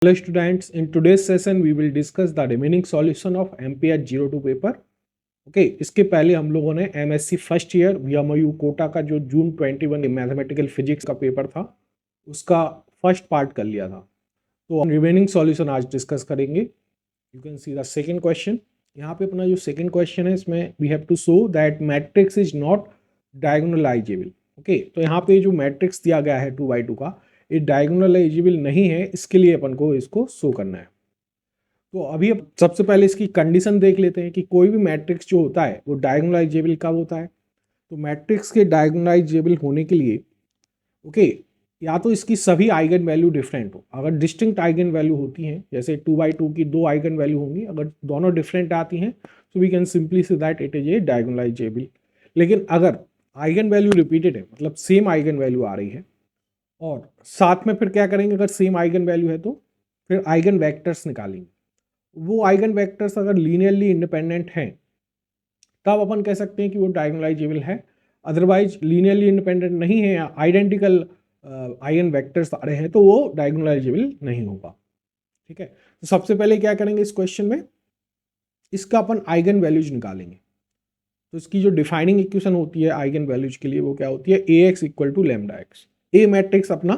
Hello students, in today's session we will discuss the remaining solution of MPH 02 paper. Okay, इसके पहले हम लोगों ने MSc first year VMU Kota का जो जून 21 मैथमेटिकल फिजिक्स का पेपर था उसका फर्स्ट पार्ट कर लिया था। तो हम रिमेनिंग सॉल्यूशन आज डिस्कस करेंगे। You can see the second question. यहाँ पे अपना जो सेकंड क्वेश्चन है इसमें we have to show that matrix is not diagonalizable. Okay, तो यहाँ पे जो मैट्रिक्स दिया गया है 2x2 का ये डायगोनलाइजेबल नहीं है, इसके लिए अपन को इसको शो करना है। तो अभी अब सबसे पहले इसकी कंडीशन देख लेते हैं कि कोई भी मैट्रिक्स जो होता है वो डायगोनलाइजेबल कब होता है। तो मैट्रिक्स के डायगोनलाइजेबल होने के लिए ओके, या तो इसकी सभी आइगन वैल्यू डिफरेंट हो। अगर डिस्टिंक्ट आइगन वैल्यू होती हैं, जैसे 2x2 की दो आइगन वैल्यू होंगी, अगर दोनों डिफरेंट आती हैं तो we can simply say that it is a diagonalizable. लेकिन अगर आइगन वैल्यू रिपीटेड है, मतलब सेम आइगन वैल्यू आ रही है, और साथ में फिर क्या करेंगे, अगर सेम आइगन वैल्यू है तो फिर आइगन वेक्टर्स निकालेंगे। वो आइगन वेक्टर्स अगर लीनियरली इंडिपेंडेंट हैं तब अपन कह सकते हैं कि वो डायगोनलाइजेबल है। अदरवाइज लीनियरली इंडिपेंडेंट नहीं है, आइडेंटिकल आइगन वेक्टर्स आ रहे हैं तो वो डायगोनलाइजेबल नहीं होगा। ठीक है, तो सबसे पहले क्या करेंगे इस क्वेश्चन में, इसका अपन आइगन वैल्यूज निकालेंगे। तो इसकी जो डिफाइनिंग इक्वेशन होती है आइगन वैल्यूज के लिए वो क्या होती है, Ax equal to lambda x. A matrix अपना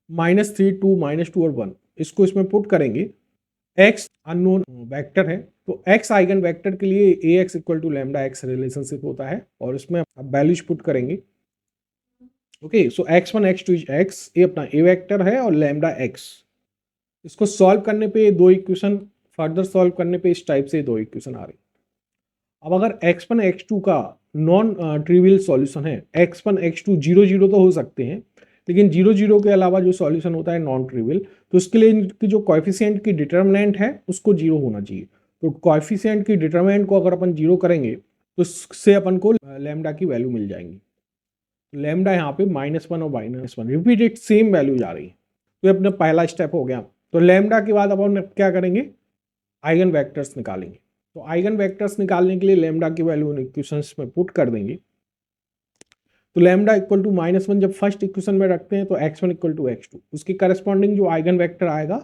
-3, 2, -2 और 1, इसको इसमें पुट करेंगे। x अननोन वेक्टर है तो x आइगन वेक्टर के लिए Ax equal to lambda x relationship होता है और इसमें अब वैल्यूज पुट करेंगे। Okay, so x1 x2 is x, ये अपना a वेक्टर है और लैम्डा x। इसको सॉल्व करने पे दो इक्वेशन, फर्दर सॉल्व करने पे इस टाइप से दो इक्वेशन आ रही। अब अगर x1 x2 का नॉन ट्रिवियल सॉल्यूशन है, x1 x2 0 0 तो हो सकते हैं, लेकिन 0 0 के अलावा जो सॉल्यूशन होता है नॉन ट्रिवियल, तो उसके लिए इनकी जो कॉएफिशिएंट की डिटर्मिनेंट है उसको 0 होना चाहिए। तो कॉएफिशिएंट की डिटर्मिनेंट को अगर अपन 0 करेंगे तो उससे अपन को लैम्डा की वैल्यू मिल जाएंगी। लैम्डा यहाँ पे -1 और -1 रिपीटेड सेम वैल्यू जा रही है, तो ये अपना पहला स्टेप हो गया। तो लैम्डा के बाद अपन क्या करेंगे, आइगन वेक्टर्स निकालेंगे। तो आइगन वेक्टर्स निकालने के लिए लैम्डा की वैल्यू इक्वेशंस में पुट कर देंगे। तो लैम्डा इक्वल टू -1 जब फर्स्ट इक्वेशन में रखते हैं तो x1 इक्वल टू x2, उसकी करस्पॉन्डिंग जो आइगन वेक्टर आएगा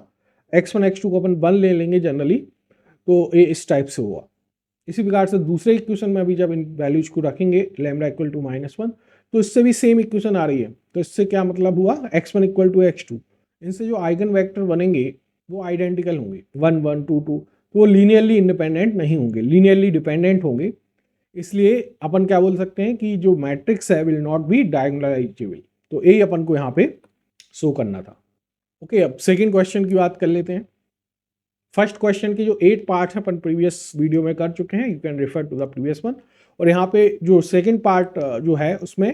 x1 x2 को अपन 1 ले लेंगे जनरली, तो ये इस टाइप से हुआ। इसी प्रकार से दूसरे इक्वेशन में अभी जब इन वैल्यूज को रखेंगे लैम्डा इक्वल टू -1, तो इससे भी सेम इक्वेशन आ रही है। तो इससे क्या मतलब हुआ, x1 इक्वल टू x2, इनसे जो आइगन वेक्टर बनेंगे वो आइडेंटिकल होंगे, 1 1 2 2, तो वो लीनियरली इंडिपेंडेंट नहीं होंगे, लीनियरली डिपेंडेंट होंगे। इसलिए अपन क्या बोल सकते हैं कि जो मैट्रिक्स है विल नॉट बी डायगोनलाइजेबल। तो यही अपन को यहाँ पे शो करना था। ओके, अब सेकंड क्वेश्चन की बात कर लेते हैं। फर्स्ट क्वेश्चन के जो 8 पार्ट है अपन प्रीवियस वीडियो में कर चुके हैं, you can refer to the previous one. और यहाँ पे जो सेकंड पार्ट जो है उसमें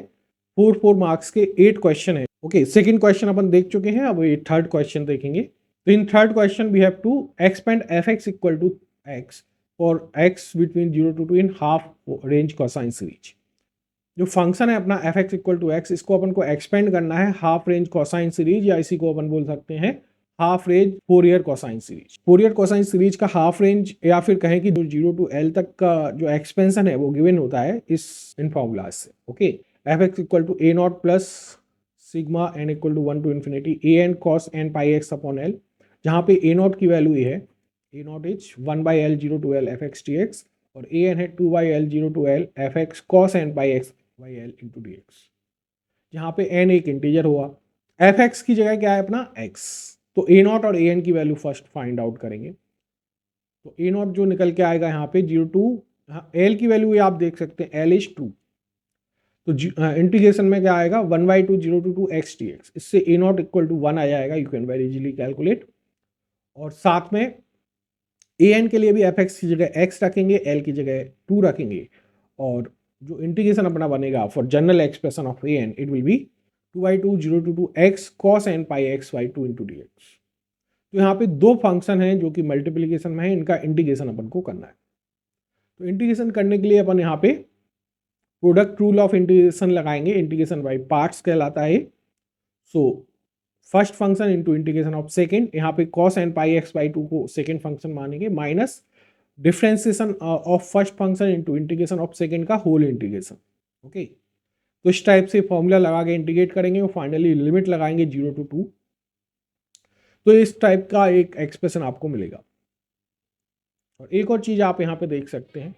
4 मार्क्स के 8 क्वेश्चन है। ओके, सेकंड क्वेश्चन अपन देख चुके हैं, अब ये थर्ड क्वेश्चन देखेंगे। तो in third question we have to expand f(x) equal to x और x between 0 to 2 in half range cosine series. जो फंक्शन है अपना f(x) इक्वल टू x, इसको अपन को एक्सपेंड करना है हाफ रेंज कोसाइन सीरीज, या इसी को अपन बोल सकते हैं half range Fourier cosine series. Fourier cosine series का हाफ रेंज, या फिर कहें कि जो 0 to l तक का जो एक्सपेंशन है वो गिवन होता है इस इन फॉर्मूला से। Okay, f(x) equal to a naught plus sigma n equal to 1 to infinity a n cos n pi x upon l, जहाँ पे a नॉट की वैल्यू ये है, a not is 1 by l 0 to l f(x) dx, और a n है 2 by l 0 to l f(x) cos n pi x by l into dx, जहाँ पे n एक इंटीजर हुआ। f(x) की जगह क्या है अपना x, तो a नॉट और a n की वैल्यू फर्स्ट फाइंड आउट करेंगे। तो a नॉट जो निकल के आएगा यहाँ पे 0 to l की वैल्यू आप देख सकते हैं l इज 2, तो इंटीग्रेशन में क्या आएगा 1/2 0 to 2 x dx, इससे a नॉट इक्वल टू 1 आ जाएगा, you can very easily calculate. और साथ में ए एन के लिए भी एफ एक्स की जगह x रखेंगे, l की जगह 2 रखेंगे, और जो इंटीग्रेशन अपना बनेगा for general expression of a n it will be 2/2 0 to 2 x cos n pi x by 2 into dx। तो यहाँ पे दो फंक्शन हैं जो कि मल्टीप्लीकेशन में है, इनका इंटीग्रेशन अपन को करना है। तो इंटीग्रेशन करने के लिए अपन यहाँ पे प्रोडक्ट रूल ऑफ इंटीग्रेशन लगाएंगे, इंटीग्रेशन बाई पार्ट्स कहलाता है। So first function into integration of second, यहाँ पे cos n pi x by 2 को सेकेंड फंक्शन मानेंगे, minus differentiation of first function into integration of second का होल इंटीग्रेशन। ओके, तो इस टाइप से फॉर्मूला लगा के इंटीग्रेट करेंगे और फाइनली लिमिट लगाएंगे 0 to 2। तो इस टाइप का एक एक्सप्रेशन आपको मिलेगा। और एक और चीज आप यहाँ पे देख सकते हैं,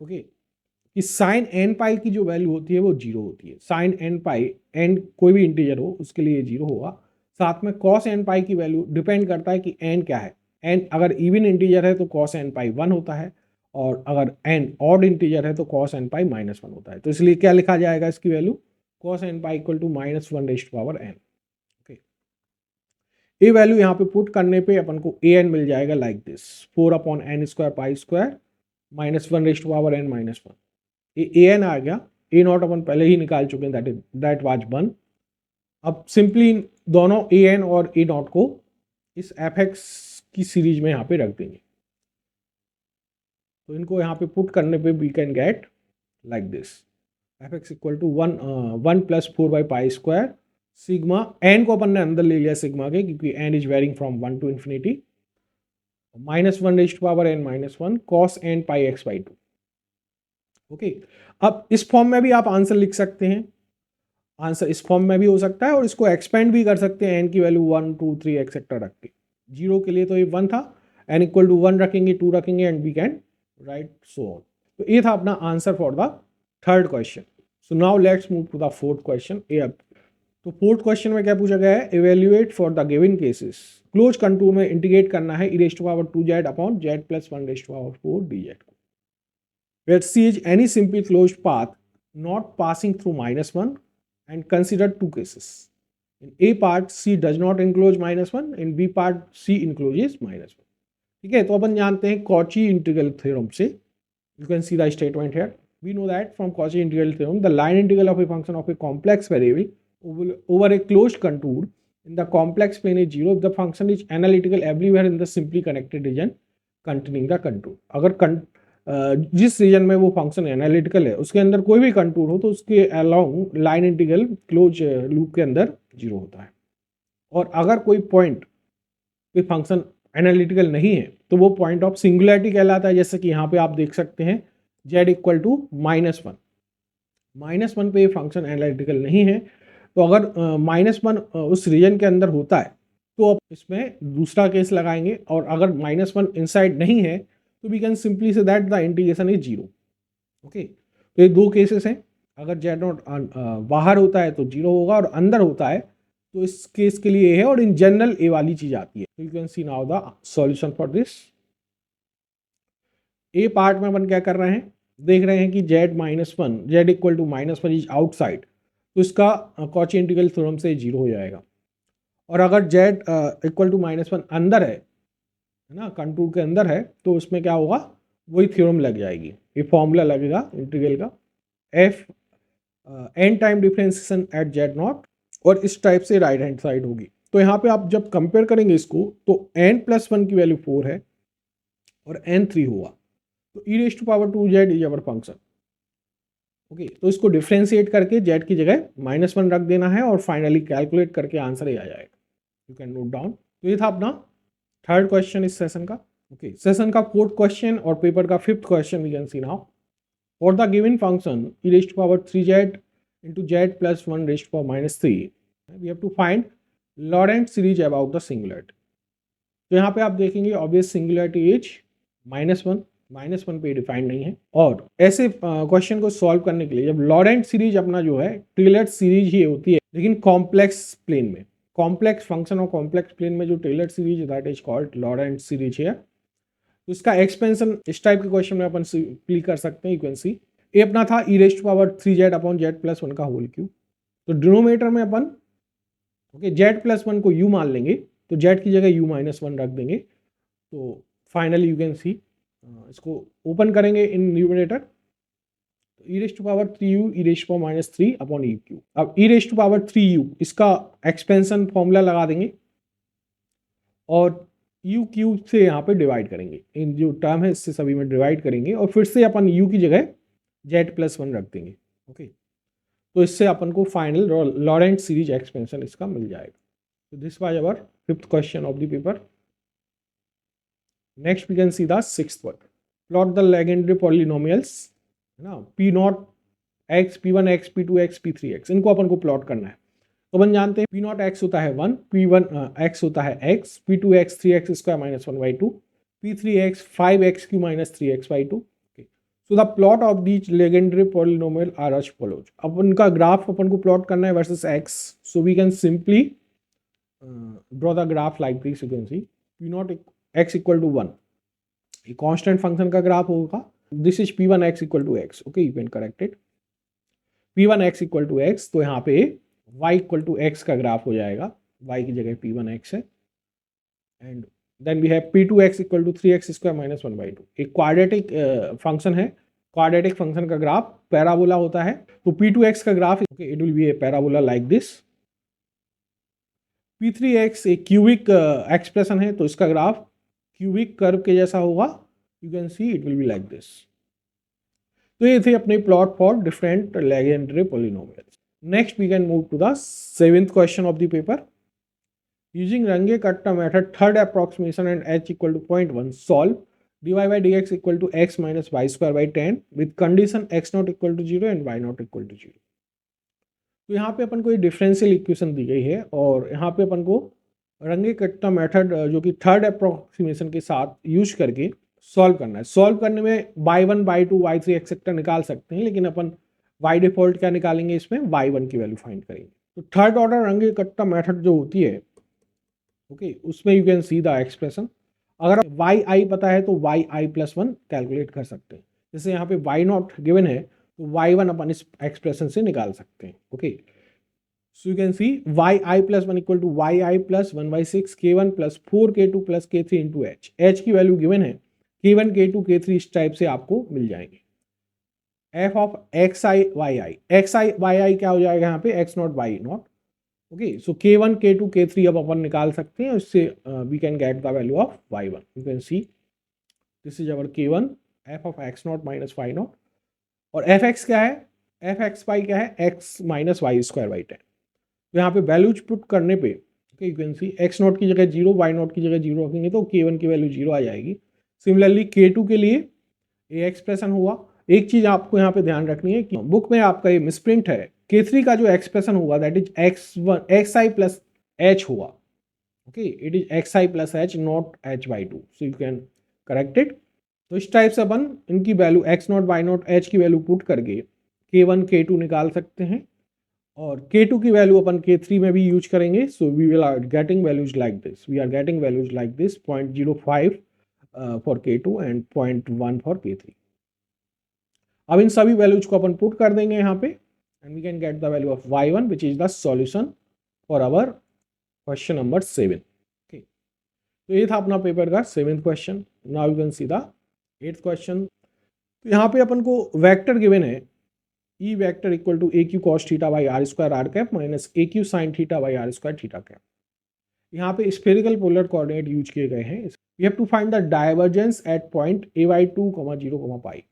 ओके, कि साइन एन पाई की जो वैल्यू होती है वो जीरो होती है। साइन एन पाई, एन कोई भी इंटीजर हो उसके लिए जीरो होगा। साथ में कॉस एन पाई की वैल्यू डिपेंड करता है कि एन क्या है। एन अगर इवन इंटीजर है तो कॉस एन पाई 1 होता है, और अगर एन ऑड इंटीजर है तो कॉस एन पाई -1 होता है। तो इसलिए क्या लिखा जाएगा इसकी value, cos n pi equal to -1 n। Okay, ये वैल्यू यहाँ पे पुट करने पे अपन को ए एन मिल जाएगा like this, 4/n² pi square -1n-1। A n आ गया, ए नॉट अपन पहले ही निकाल चुके हैं, दैट वाज 1। अब सिंपली दोनों ए एन और ए नॉट को इस एफ एक्स की सीरीज में यहाँ पे रख देंगे। तो इनको यहाँ पे पुट करने पे we can get like this, f x equal to 1 + 4/π² sigma, n को अपन ने अंदर ले लिया सिग्मा के, क्योंकि n is varying from 1 to infinity, -1n-1 cos n pi x/2। Okay, अब इस फॉर्म में भी आप आंसर लिख सकते हैं, आंसर इस फॉर्म में भी हो सकता है, और इसको एक्सपेंड भी कर सकते हैं, एन की वैल्यू 1 2 3 एक्सेट्रा रख के। जीरो के लिए तो ये 1 था, एन इक्वल टू 1 रखेंगे, 2 रखेंगे, and we can write so on. तो ये था अपना answer for the third question. So now let's move to the fourth question. तो फोर्थ क्वेश्चन में क्या पूछा गया है, evaluate for the given cases, close contour में इंटीग्रेट करना है e⁻²z अपॉन z + 1⁴ dz को, where C is any simply closed path not passing through -1, and consider two cases. In A part C does not enclose -1, in B part C encloses -1। ठीक है, तो अपन जानते हैं Cauchy integral theorem से, you can see the statement here, we know that from Cauchy integral theorem the line integral of a function of a complex variable over a closed contour in the complex plane is 0 if the function is analytical everywhere in the simply connected region containing the contour। अगर जिस reason में वो function analytical है उसके अंदर कोई भी contour हो तो उसके along line integral close loop के अंदर 0 होता है। और अगर कोई पॉइंट कोई फंक्शन एनालिटिकल नहीं है तो वो पॉइंट ऑफ सिंगुलरिटी कहलाता है, जैसे कि यहाँ पे आप देख सकते हैं z इक्वल टू -1, -1 पे ये फंक्शन एनालिटिकल नहीं है। तो अगर -1 उस रीजन के अंदर होता है तो अब इसमें दूसरा केस लगाएंगे, और अगर -1 इनसाइड नहीं है तो we can simply say that the integration is 0। Okay, तो ये दो केसेस हैं, अगर z नॉट बाहर होता है तो 0 होगा, और अंदर होता है तो इस केस के लिए है, और इन जनरल ए वाली चीज आती है। You can see now the solution for this. A part में अपन क्या कर रहे हैं, देख रहे हैं कि z equal to -1 is outside, तो इसका कॉची इंटीग्रल थ्योरम से 0 हो जाएगा। और अगर z इक्वल टू -1 अंदर है ना, कंटूर के अंदर है, तो उसमें क्या होगा, वही थ्योरम लग जाएगी, ये फॉर्मूला लगेगा इंटीग्रल का, f n time differentiation at z naught, और इस टाइप से राइट हैंड साइड होगी। तो यहाँ पे आप जब कंपेयर करेंगे इसको तो n+1 की वैल्यू 4 है और n 3 होगा, तो e⁻² is our function. Okay, तो इसको डिफरेंशिएट करके z की जगह -1 रख देना है, और फाइनली कैलकुलेट करके आंसर ही आ जाएगा। You can note down. तो ये था अपना थर्ड क्वेश्चन इस सेशन का। ओके, सेशन का फोर्थ क्वेश्चन और पेपर का fifth question we can see now. For the given function e⁻³ into z + 1⁻³ we have to find Lorentz series about the singularity। तो यहाँ पे आप देखेंगे ऑब्वियस सिंगुलरिटी इज -1 पे डिफाइंड नहीं है। और ऐसे क्वेश्चन को सॉल्व करने के लिए जब लॉरेंट सीरीज अपना जो है टेलर सीरीज ही होती है, लेकिन कॉम्प्लेक्स प्लेन में, कॉम्प्लेक्स फंक्शन और कॉम्प्लेक्स प्लेन में जो Taylor series that is called Laurent series है। तो इसका एक्सपेंशन इस टाइप के क्वेश्चन में अपन सिंपली कर सकते हैं। यू कैन सी ये अपना था e⁻³ अपॉन z + 1 का होल क्यूब। तो डिनोमिनेटर में अपन ओके z + 1 को u मान लेंगे, तो z की जगह u-1 रख देंगे। तो फाइनली यू कैन सी इसको ओपन करेंगे in numerator, e⁻³ e⁻³ upon e³। अब e⁻³ इसका एक्सपेंशन फॉर्मूला लगा देंगे और u³ से यहाँ पे डिवाइड करेंगे, इन जो टर्म है इससे सभी में डिवाइड करेंगे, और फिर से अपन u की जगह z + 1 रख देंगे। ओके, तो इससे अपन को फाइनल लॉरेंट सीरीज एक्सपेंशन इसका मिल जाएगा। तो this was our fifth question of the paper. Next we can see the sixth one. Plot the Legendre polynomials है ना, p0 x, p1 x, p2 x, p3 x, इनको अपन को plot करना है। तो अपन जानते हैं पी नॉट एक्स होता है 1, P1 एक्स होता है x, P2 x 3x square minus 1/2, P3 x 5x cube minus 3x/2। So the plot of these Legendre polynomial are as follows. अब उनका ग्राफ अपन को प्लॉट करना है versus x, so we can simply draw the graph like this. You can see p naught x equal to 1, ये constant function का graph होगा। This is P1 x equal to x, okay, you can correct it. P1 x equal to x, तो यहाँ पे y इक्वल to x का graph हो जाएगा, y की जगह P1 एक्स है, and then we have P2 x equal to 3x square minus 1/2। एक क्वाड्रेटिक फंक्शन है, क्वाड्रेटिक फंक्शन का ग्राफ पैराबोला होता है, तो P2 एक्स का graph okay it will be a parabola like this. P3 x एक cubic expression है, तो इसका ग्राफ क्यूबिक कर्व के जैसा होगा, you can see it will be like this. तो ये थे अपने plot for different legendary polynomials. Next, we can move to the 7th question of the paper. Using Runge-Kutta method, third approximation and h equal to 0.1, solve dy by dx equal to x minus y square by 10 with condition x not equal to 0 and y not equal to 0. तो यहाँ पे अपन को ये differential equation दी गई है और यहाँ पे अपन को रंगे-कट्टा मेथड जो कि थर्ड अप्रोक्सीमेशन के साथ यूज करके सॉल्व करना है। सॉल्व करने में y1, y2, y3 एक्सेट्रा निकाल सकते हैं, लेकिन अपन y डिफॉल्ट क्या निकालेंगे, इसमें y1 की वैल्यू फाइंड करेंगे। तो थर्ड ऑर्डर रंगे-कट्टा मेथड जो होती है ओके, उसमें you can see the expression. अगर yi पता है तो yi+1 कैलकुलेट कर सकते हैं। जैसे यहाँ पे y नॉट गिवन है तो y1 अपन इस एक्सप्रेशन से निकाल सकते हैं। Okay, so you can see yi+1 equal to yi+1/6 k1 + 4k2 + k3 into h की वैल्यू गिवन है, k1 k2 k3 इस टाइप से आपको मिल जाएंगे। f ऑफ xi yi क्या हो जाएगा यहाँ पे, x not y not. Okay, so k1 k2 k3 अब अपन निकाल सकते हैं, इससे we can get the value of y1। You can see this is our k1 f of x not minus y not, और fx क्या है, fxy क्या है, x minus y square by 10। तो यहाँ पे वैल्यूज पुट करने पे okay you can see x not की जगह 0, y नॉट की जगह 0 रखेंगे तो k1 की वैल्यू 0 आ जाएगी। सिमिलरली k2 के लिए ये एक्सप्रेशन हुआ। एक चीज आपको यहाँ पे ध्यान रखनी है कि बुक में आपका ये मिसप्रिंट है, k3 का जो एक्सप्रेशन होगा that is xi plus h होगा। Okay, it is xi plus h not h/2, so you can correct it. तो इस टाइप से अपन इनकी value x not y not h की वैल्यू पुट करके k1 k2 निकाल सकते हैं, और k2 की वैल्यू अपन k3 में भी यूज करेंगे। So we will are getting values like this, we are getting values like this 0.05 for k2 and 0.1 for k3। अब इन सभी वैल्यूज को अपन पुट कर देंगे यहाँ पे, and we can get the value of y1 which is the solution for our question number 7। Okay, तो ये था अपना पेपर का 7th question. Now you can see the 8th question. तो यहाँ पे अपन को वेक्टर गिवन है E vector equal to AQ cos theta by r square r cap minus AQ sin theta by r square theta cap. यहाँ पे spherical polar coordinate use किए गए हैं। We have to find the divergence at point a/2, 0, pi.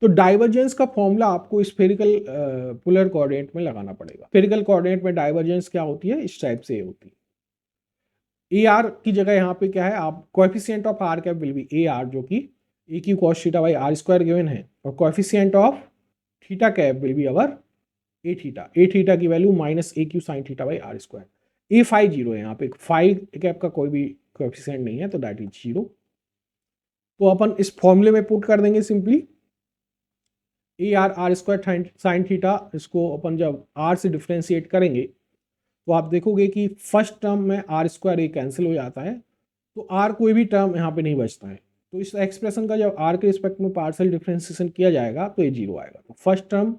तो divergence का formula आपको spherical polar coordinate में लगाना पड़ेगा। स्फेरिकल कोऑर्डिनेट में डाइवर्जेंस क्या होती है, इस टाइप से होती है। AR की जगह यहाँ पे क्या है, आप coefficient of r cap will be AR, जो कि AQ cos theta by r square given है, और coefficient of theta cap will be our a theta की value minus AQ sin theta by r square. A phi 0 है, यहाँ पे phi cap का कोई भी कोएफिशिएंट नहीं है, तो दैट इज 0। तो अपन इस फॉर्मूले में पुट कर देंगे simply AR r square sine theta. इसको अपन जब r से डिफ्रेंशिएट करेंगे तो आप देखोगे कि फर्स्ट टर्म में r स्क्वायर कैंसिल हो जाता है, तो r कोई भी टर्म यहाँ पे नहीं बचता है। तो इस एक्सप्रेशन का जब r के रिस्पेक्ट में पार्शियल डिफ्रेंशिएशन किया जाएगा तो ये 0 आएगा। तो first term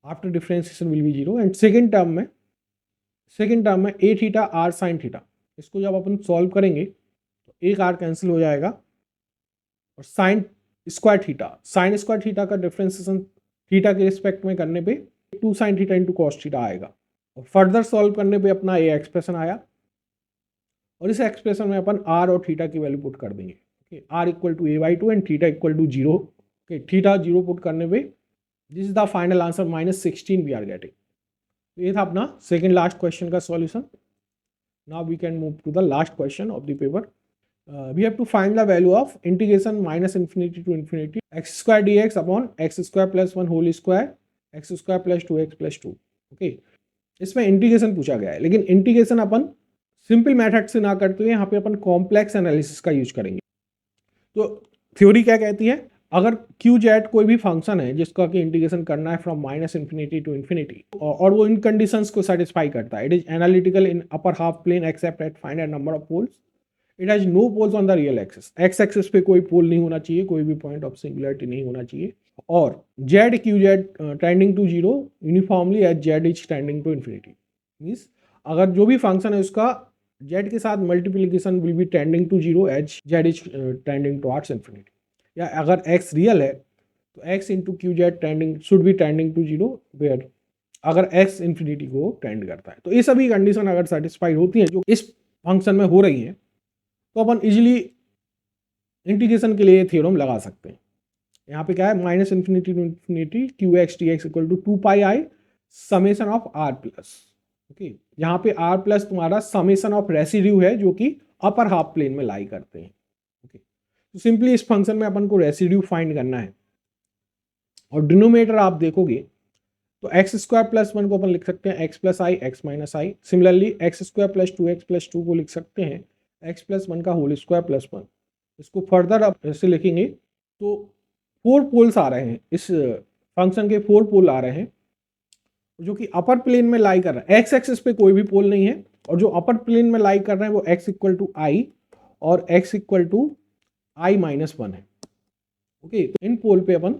after differentiation will be 0, and second term में a theta r sine theta, इसको जब अपन सॉल्व करेंगे तो एक r कैंसिल हो जाएगा, और साइन स्क्वायर थीटा का डिफरेंशिएशन थीटा के रिस्पेक्ट में करने पे 2 sin theta into cos theta आएगा, और फर्दर सॉल्व करने पे अपना ये एक्सप्रेशन आया, और इस एक्सप्रेशन में अपन r और थीटा की वैल्यू पुट कर देंगे। Okay, r equal to a/2 and theta equal to 0। Okay, theta 0 put करने पे this is the final answer -16 we are getting. तो ये था अपना सेकेंड लास्ट क्वेश्चन का solution. Now we can move to the last question of the paper. We have to find the value of integration -infinity to infinity x square dx upon x square plus 1 whole square x square plus 2x plus 2. Okay, इसमें integration पूछा गया है, लेकिन integration अपन simple method से ना करते हुए यहाँ पे अपन कॉम्प्लेक्स एनालिसिस का यूज करेंगे। तो थ्योरी क्या कहती है, अगर क्यू जेड कोई भी फंक्शन है जिसका कि इंटीग्रेशन करना है फ्रॉम -∞ टू इन्फिनिटी और वो इन कंडीशंस को सेटिस्फाई करता है, it is analytical in upper half plane except at finite number of poles, it has no poles on the real axis, X axis पे कोई पोल नहीं होना चाहिए, कोई भी पॉइंट ऑफ सिंगुलरिटी नहीं होना चाहिए, और Z Q Z tending to zero uniformly as Z is tending to infinity. Means अगर जो भी फंक्शन है उसका जेड के साथ multiplication will be tending to zero as Z is tending towards infinity, या अगर एक्स रियल है तो X into Q Z tending should be tending to zero where अगर एक्स इन्फिनिटी को टेंड करता है। तो ये सभी कंडीशन अगर सेटिस्फाइड होती हैं जो इस फंक्शन में हो रही हैं तो अपन इजीली इंटीग्रेशन के लिए थ्योरम लगा सकते हैं। यहाँ पे क्या है, -∞ to infinity Q X T X equal to 2πi summation of R plus. Okay, यहाँ पे आर प्लस तुम्हारा समेशन ऑफ रेसिड्यू है जो कि अपर हाफ प्लेन में लाई करते हैं। ओके, तो सिंपली इस फंक्शन में अपन को रेसिड्यू फाइंड करना है और डिनोमिनेटर आप देखोगे तो x² + 1 को अपन लिख सकते हैं x + i x - i। Similarly x² + 2x + 2 को लिख सकते हैं x + 1 का होल स्क्वायर + 1। इसको फर्दर आप ऐसे लिखेंगे तो 4 पोल्स आ रहे हैं, इस फंक्शन के 4 पोल आ रहे हैं जो कि अपर प्लेन में लाई कर रहा है, एक्स एक्सिस पे कोई भी पोल नहीं है, और जो अपर प्लेन में लाई कर रहे हैं वो x = i और x = i - 1 है। ओके, तो इन पोल पे अपन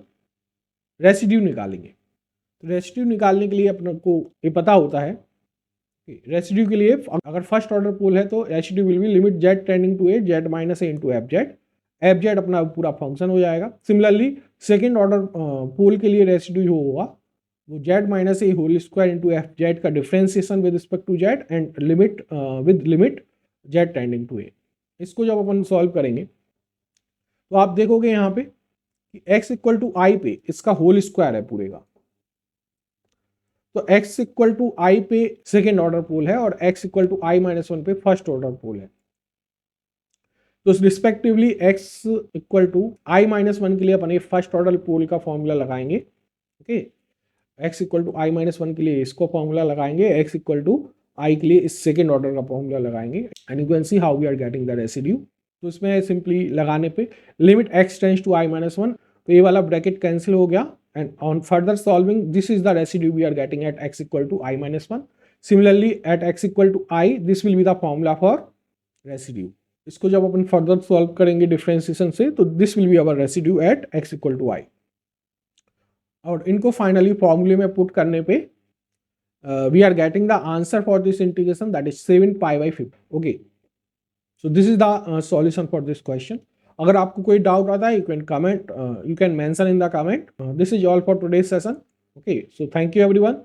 रेसिड्यू निकालेंगे। तो रेसिड्यू निकालने के लिए अपन को ये पता होता है कि रेसिड्यू के लिए अगर फर्स्ट ऑर्डर पोल है तो residue will be limit z tending to a z - a into F Z अपना पूरा फंक्शन हो जाएगा। सिमिलरली सेकेंड ऑर्डर पोल के लिए रेसिड्यू जो होगा वो z - a whole square into F z का differentiation with respect to z and limit with limit z tending to a। इसको जब अपन सॉल्व करेंगे तो आप देखोगे यहाँ पे कि x = i पे इसका होल स्क्वायर है पूरे का, तो x = i पे सेकेंड ऑर्डर पोल है और x = i - 1 पे फर्स्ट ऑर्डर पोल है। तो रिस्पेक्टिवली x = i - 1 के लिए अपन ये फर्स्ट ऑर्डर पोल का फॉर्मूला लगाएंगे। ओके, x = i - 1 के लिए इसको फॉर्मूला लगाएंगे, x = i के लिए इस सेकेंड ऑर्डर का फॉर्मूला लगाएंगे, and you can see how we are getting the residue. तो इसमें सिंपली लगाने पे limit x tends to i - 1, तो ये वाला ब्रैकेट कैंसिल हो गया, and on further solving this is the residue we are getting at x = i - 1. Similarly at x = i this will be the formula for residue. इसको जब अपन further solve करेंगे differentiation से तो this will be our residue at x = i, और इनको finally फॉर्मूले में पुट करने पे we are getting the answer for this integration that is 7π/5। Okay, so this is the solution for this question. अगर आपको कोई डाउट आता है you can mention in the comment. This is all for today's session. Okay, so thank you everyone.